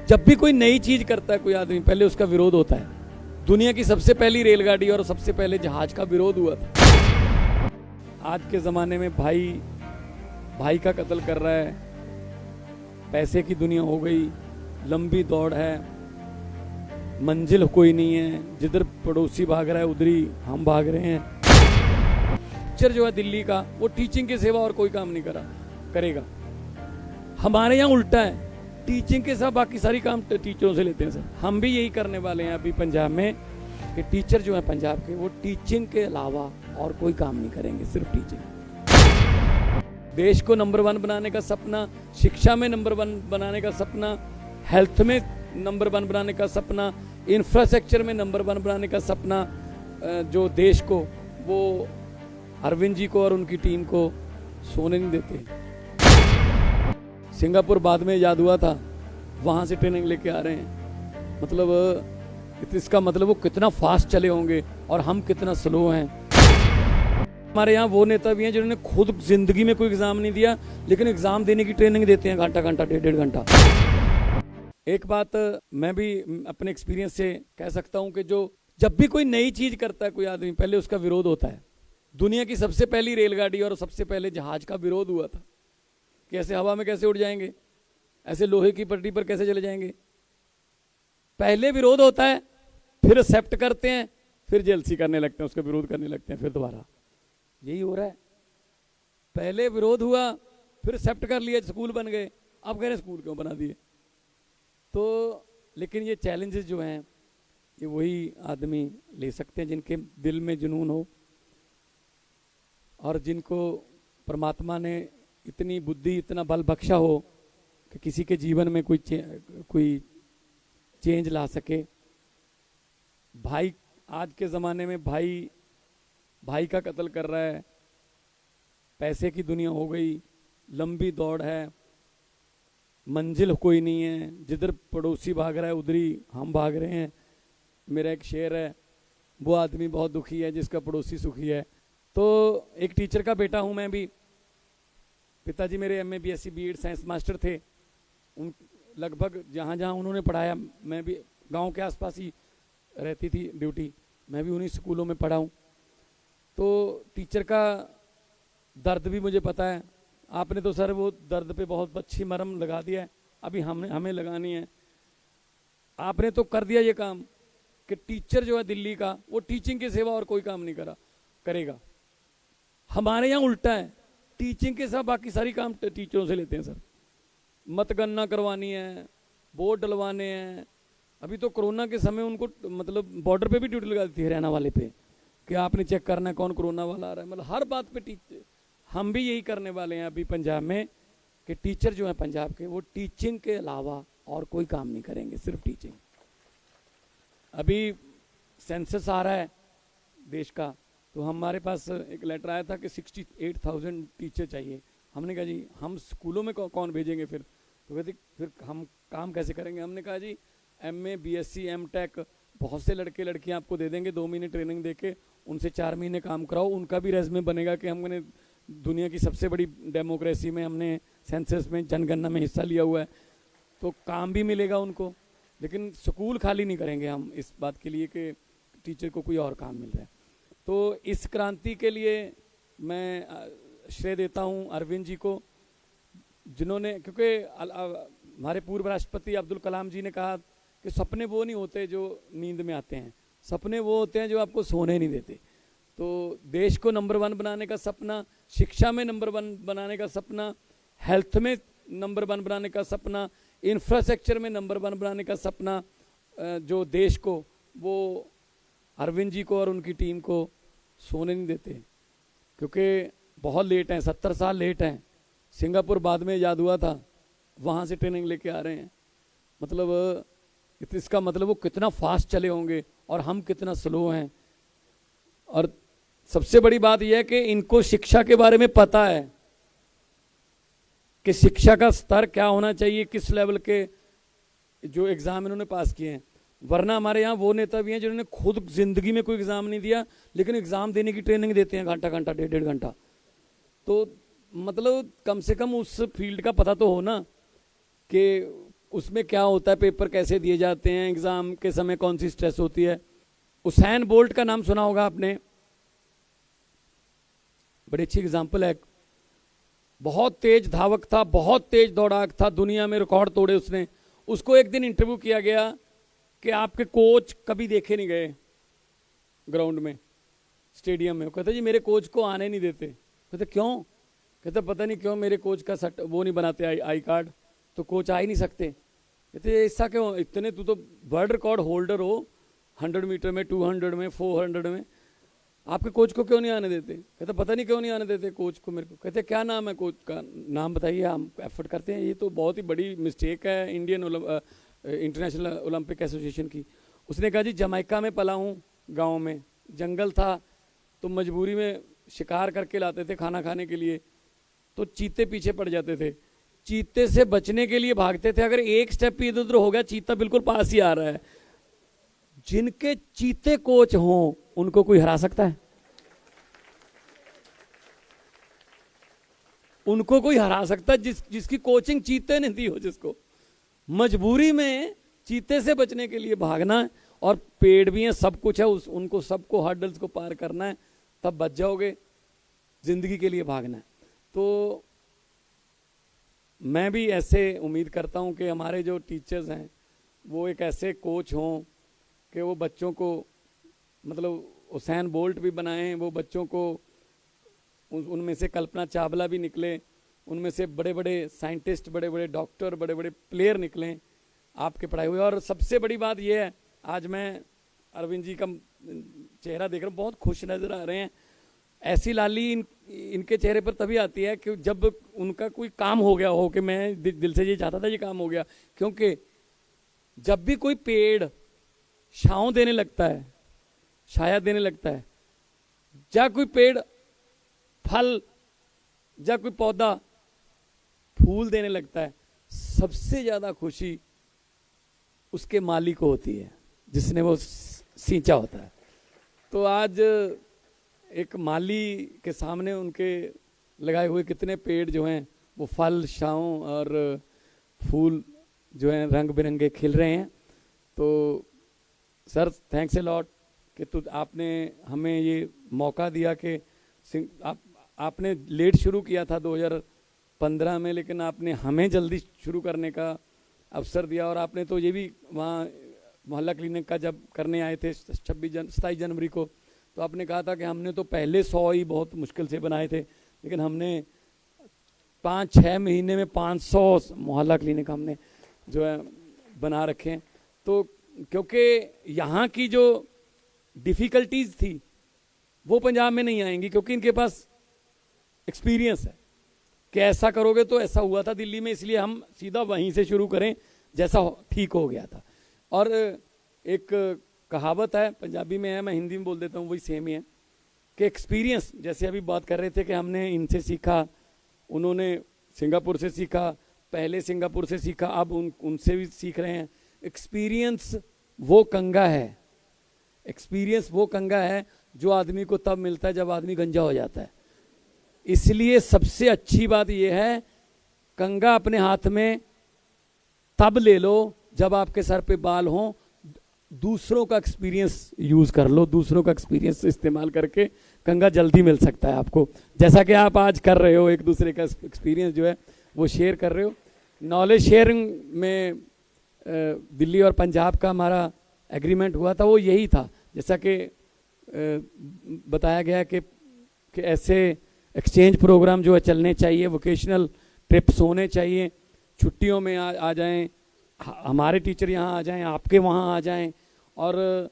जब भी कोई नई चीज करता है कोई आदमी, पहले उसका विरोध होता है। दुनिया की सबसे पहली रेलगाड़ी और सबसे पहले जहाज का विरोध हुआ था। आज के जमाने में भाई भाई का कत्ल कर रहा है, पैसे की दुनिया हो गई, लंबी दौड़ है, मंजिल कोई नहीं है, जिधर पड़ोसी भाग रहा है उधर ही हम भाग रहे हैं। टीचर जो है दिल्ली का, वो टीचिंग के सिवा और कोई काम नहीं करेगा। हमारे यहाँ उल्टा है, टीचिंग के साथ बाकी सारी काम टीचरों से लेते हैं सर। हम भी यही करने वाले हैं अभी पंजाब में कि टीचर जो है पंजाब के, वो टीचिंग के अलावा और कोई काम नहीं करेंगे, सिर्फ टीचिंग। देश को नंबर 1 बनाने का सपना, शिक्षा में नंबर 1 बनाने का सपना, हेल्थ में नंबर 1 बनाने का सपना, इंफ्रास्ट्रक्चर में नंबर 1 बनाने का सपना, जो देश को, वो अरविंद जी को और उनकी टीम को सोने नहीं देते। सिंगापुर बाद में याद हुआ था, वहाँ से ट्रेनिंग लेके आ रहे हैं। मतलब इसका मतलब वो कितना फास्ट चले होंगे और हम कितना स्लो हैं। हमारे यहाँ वो नेता भी हैं जिन्होंने खुद जिंदगी में कोई एग्जाम नहीं दिया, लेकिन एग्जाम देने की ट्रेनिंग देते हैं, घंटा घंटा 1.5 घंटा। एक बात मैं भी अपने एक्सपीरियंस से कह सकता हूँ कि जब भी कोई नई चीज करता है कोई आदमी, पहले उसका विरोध होता है। दुनिया की सबसे पहली रेलगाड़ी और सबसे पहले जहाज का विरोध हुआ था कि ऐसे हवा में कैसे उड़ जाएंगे, ऐसे लोहे की पटरी पर कैसे चले जाएंगे। पहले विरोध होता है, फिर एक्सेप्ट करते हैं, फिर जेलसी करने लगते हैं, उसका विरोध करने लगते हैं, फिर दोबारा। यही हो रहा है, पहले विरोध हुआ, फिर एक्सेप्ट कर लिया, स्कूल बन गए, अब कह रहे स्कूल क्यों बना दिए। तो लेकिन ये चैलेंजेस जो हैं, ये वही आदमी ले सकते हैं जिनके दिल में जुनून हो और जिनको परमात्मा ने इतनी बुद्धि, इतना बल बख्शा हो कि किसी के जीवन में कोई चेंज ला सके। भाई आज के ज़माने में भाई का कत्ल कर रहा है, पैसे की दुनिया हो गई, लंबी दौड़ है, मंजिल कोई नहीं है, जिधर पड़ोसी भाग रहा है उधर ही हम भाग रहे हैं। मेरा एक शेर है, वो आदमी बहुत दुखी है जिसका पड़ोसी सुखी है। तो एक टीचर का बेटा हूँ मैं भी। पिताजी मेरे MA BSc BEd science master थे। उन लगभग जहाँ जहाँ उन्होंने पढ़ाया, मैं भी गांव के आसपास ही रहती थी ड्यूटी, मैं भी उन्हीं स्कूलों में पढ़ा हूँ। तो टीचर का दर्द भी मुझे पता है। आपने तो सर वो दर्द पे बहुत अच्छी मरहम लगा दिया है, अभी हमें लगानी है। आपने तो कर दिया ये काम कि टीचर जो है दिल्ली का, वो टीचिंग के सिवा और कोई काम नहीं करेगा। हमारे यहाँ उल्टा है, टीचिंग के साथ बाकी सारी काम टीचरों से लेते हैं सर। मतगणना करवानी है, वोट डलवाने हैं। अभी तो कोरोना के समय उनको मतलब बॉर्डर पे भी ड्यूटी लगा दी थी, हरियाणा वाले पे, कि आपने चेक करना है कौन कोरोना वाला आ रहा है। मतलब हर बात पे टीचर। हम भी यही करने वाले हैं अभी पंजाब में कि टीचर जो है पंजाब के, वो टीचिंग के अलावा और कोई काम नहीं करेंगे, सिर्फ टीचिंग। अभी सेंसस आ रहा है देश का, तो हमारे पास एक लेटर आया था कि 68,000 टीचर चाहिए। हमने कहा जी हम स्कूलों में कौन भेजेंगे फिर। तो कहते फिर हम काम कैसे करेंगे। हमने कहा जी MA BSc MTech बहुत से लड़के लड़कियां आपको दे देंगे, 2 महीने ट्रेनिंग देके उनसे 4 महीने काम कराओ, उनका भी रेज्यूमे बनेगा कि हमने दुनिया की सबसे बड़ी डेमोक्रेसी में, हमने सेंसस में, जनगणना में हिस्सा लिया हुआ है, तो काम भी मिलेगा उनको। लेकिन स्कूल खाली नहीं करेंगे हम इस बात के लिए कि टीचर को कोई और काम मिल रहा है। तो इस क्रांति के लिए मैं श्रेय देता हूं अरविंद जी को, जिन्होंने, क्योंकि हमारे पूर्व राष्ट्रपति अब्दुल कलाम जी ने कहा कि सपने वो नहीं होते जो नींद में आते हैं, सपने वो होते हैं जो आपको सोने नहीं देते। तो देश को नंबर 1 बनाने का सपना, शिक्षा में नंबर 1 बनाने का सपना, हेल्थ में नंबर 1 बनाने का सपना, इंफ्रास्ट्रक्चर में नंबर 1 बनाने का सपना, जो देश को, वो अरविंद जी को और उनकी टीम को सोने नहीं देते। क्योंकि बहुत लेट हैं, 70 साल लेट हैं। सिंगापुर बाद में याद हुआ था, वहाँ से ट्रेनिंग लेके आ रहे हैं। मतलब इसका मतलब वो कितना फास्ट चले होंगे और हम कितना स्लो हैं। और सबसे बड़ी बात यह है कि इनको शिक्षा के बारे में पता है कि शिक्षा का स्तर क्या होना चाहिए, किस लेवल के जो एग्जाम इन्होंने पास किए हैं। वरना हमारे यहाँ वो नेता भी हैं जिन्होंने खुद जिंदगी में कोई एग्जाम नहीं दिया, लेकिन एग्जाम देने की ट्रेनिंग देते हैं, घंटा घंटा 1.5 घंटा। तो मतलब कम से कम उस फील्ड का पता तो हो ना कि उसमें क्या होता है, पेपर कैसे दिए जाते हैं, एग्जाम के समय कौन सी स्ट्रेस होती है। उसैन बोल्ट का नाम सुना होगा आपने, बड़ी अच्छी एग्जाम्पल है। बहुत तेज धावक था, बहुत तेज दौड़ाक था, दुनिया में रिकॉर्ड तोड़े उसने। उसको एक दिन इंटरव्यू किया गया कि आपके कोच कभी देखे नहीं गए ग्राउंड में, स्टेडियम में। कहते जी मेरे कोच को आने नहीं देते। कहते क्यों? कहते पता नहीं क्यों, मेरे कोच का वो नहीं बनाते आई कार्ड, तो कोच आ ही नहीं सकते। कहते ऐसा क्यों? इतने तू तो वर्ल्ड रिकॉर्ड होल्डर हो, 100 मीटर में, 200 में, 400 में, आपके कोच को क्यों नहीं आने देते? कहते पता नहीं क्यों नहीं आने देते कोच को मेरे को। कहते क्या नाम है कोच का? नाम बताइए, हम एफर्ट करते हैं। ये तो बहुत ही बड़ी मिस्टेक है इंडियन इंटरनेशनल ओलंपिक एसोसिएशन की। उसने कहा जी जमैका में पला हूँ, गाँव में जंगल था, तो मजबूरी में शिकार करके लाते थे खाना खाने के लिए, तो चीते पीछे पड़ जाते थे, चीते से बचने के लिए भागते थे। अगर एक स्टेप इधर उधर हो गया, चीता बिल्कुल पास ही आ रहा है। जिनके चीते कोच हों उनको कोई हरा सकता है? उनको कोई हरा सकता है जिसकी कोचिंग चीते ने दी हो, जिसको मजबूरी में चीते से बचने के लिए भागना है। और पेड़ भी हैं, सब कुछ है, उनको सबको हर्डल्स को पार करना है, तब बच जाओगे। जिंदगी के लिए भागना है। तो मैं भी ऐसे उम्मीद करता हूं कि हमारे जो टीचर्स हैं वो एक ऐसे कोच हों कि वो बच्चों को, मतलब उसैन बोल्ट भी बनाएं, वो बच्चों को, उनमें से कल्पना चावला भी निकले, उनमें से बड़े बड़े साइंटिस्ट, बड़े बड़े डॉक्टर, बड़े बड़े प्लेयर निकलें आपके पढ़ाए हुए। और सबसे बड़ी बात यह है, आज मैं अरविंद जी का चेहरा देख रहा हूँ, बहुत खुश नजर आ रहे हैं। ऐसी लाली इनके चेहरे पर तभी आती है कि जब उनका कोई काम हो गया हो, कि मैं दिल से ये चाहता था ये काम हो गया। क्योंकि जब भी कोई पेड़ छांव देने लगता है, छाया देने लगता है, या कोई पेड़ फल, या कोई पौधा फूल देने लगता है, सबसे ज्यादा खुशी उसके माली को होती है जिसने वो सींचा होता है। तो आज एक माली के सामने उनके लगाए हुए कितने पेड़ जो हैं वो फल, छांव और फूल जो हैं रंग बिरंगे खिल रहे हैं। तो सर थैंक्स ए लॉट कि आपने हमें ये मौका दिया कि आपने लेट शुरू किया था 2015 में, लेकिन आपने हमें जल्दी शुरू करने का अवसर दिया। और आपने तो ये भी वहाँ मोहल्ला क्लिनिक का जब करने आए थे 27 जनवरी को, तो आपने कहा था कि हमने तो पहले 100 ही बहुत मुश्किल से बनाए थे, लेकिन हमने 5-6 महीने में 500 मोहल्ला क्लिनिक हमने जो है बना रखे हैं। तो क्योंकि यहाँ की जो डिफ़िकल्टीज थी वो पंजाब में नहीं आएंगी, क्योंकि इनके पास एक्सपीरियंस है कि ऐसा करोगे तो ऐसा हुआ था दिल्ली में, इसलिए हम सीधा वहीं से शुरू करें जैसा ठीक हो गया था। और एक कहावत है, पंजाबी में है, मैं हिंदी में बोल देता हूँ, वही सेम ही है कि एक्सपीरियंस, जैसे अभी बात कर रहे थे कि हमने इनसे सीखा, उन्होंने सिंगापुर से सीखा, पहले सिंगापुर से सीखा, अब उनसे भी सीख रहे हैं। एक्सपीरियंस वो कंगा है, एक्सपीरियंस वो कंगा है जो आदमी को तब मिलता है जब आदमी गंजा हो जाता है। इसलिए सबसे अच्छी बात यह है, कंगा अपने हाथ में तब ले लो जब आपके सर पे बाल हों। दूसरों का एक्सपीरियंस यूज कर लो, दूसरों का एक्सपीरियंस इस्तेमाल करके कंगा जल्दी मिल सकता है आपको, जैसा कि आप आज कर रहे हो, एक दूसरे का एक्सपीरियंस जो है वो शेयर कर रहे हो। नॉलेज शेयरिंग में दिल्ली और पंजाब का हमारा एग्रीमेंट हुआ था, वो यही था, जैसा कि बताया गया कि ऐसे एक्सचेंज प्रोग्राम जो है चलने चाहिए, वोकेशनल ट्रिप्स होने चाहिए, छुट्टियों में आ जाएं, हमारे टीचर यहाँ आ जाएं, आपके वहाँ आ जाएं, और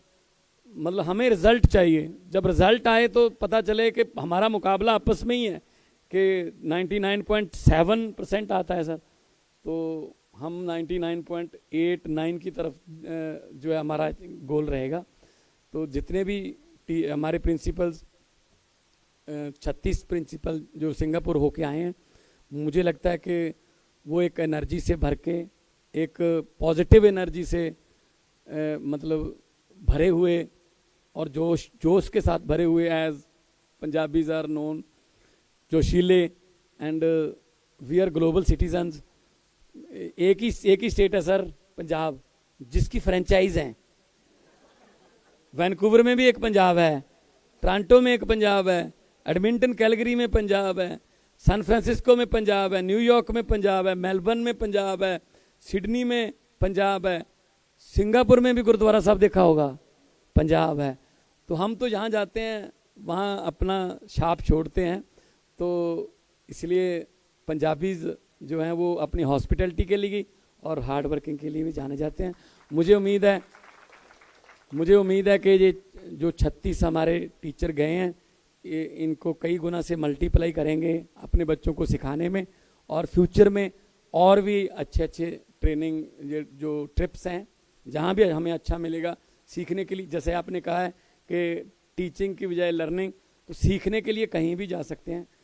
मतलब हमें रिजल्ट चाहिए। जब रिजल्ट आए तो पता चले कि हमारा मुकाबला आपस में ही है कि 99.7% आता है सर, तो हम 99.89 की तरफ जो है हमारा गोल रहेगा। तो जितने भी हमारे प्रिंसिपल्स 36 प्रिंसिपल जो सिंगापुर होके आए हैं, मुझे लगता है कि वो एक एनर्जी से भर के, एक पॉजिटिव एनर्जी से मतलब भरे हुए और जोश के साथ भरे हुए, एज पंजाबीज आर नोन जोशीले, and we are global citizens. एक ही स्टेट है सर, पंजाब, जिसकी फ्रेंचाइज है। वैनकूवर में भी एक पंजाब है, टोरंटो में एक पंजाब है, एडमिंटन कैलगरी में पंजाब है, सैन फ्रांसिस्को में पंजाब है, न्यूयॉर्क में पंजाब है, मेलबर्न में पंजाब है, सिडनी में पंजाब है, सिंगापुर में भी गुरुद्वारा साहब देखा होगा पंजाब है। तो हम तो जहाँ जाते हैं वहाँ अपना छाप छोड़ते हैं। तो इसलिए पंजाबीज जो हैं वो अपनी हॉस्पिटैलिटी के लिए और हार्ड वर्किंग के लिए भी जाने जाते हैं। मुझे उम्मीद है कि ये जो 36 हमारे टीचर गए हैं, इनको कई गुना से मल्टीप्लाई करेंगे अपने बच्चों को सिखाने में, और फ्यूचर में और भी अच्छे अच्छे ट्रेनिंग जो ट्रिप्स हैं जहाँ भी हमें अच्छा मिलेगा सीखने के लिए। जैसे आपने कहा है कि टीचिंग की बजाय लर्निंग, तो सीखने के लिए कहीं भी जा सकते हैं।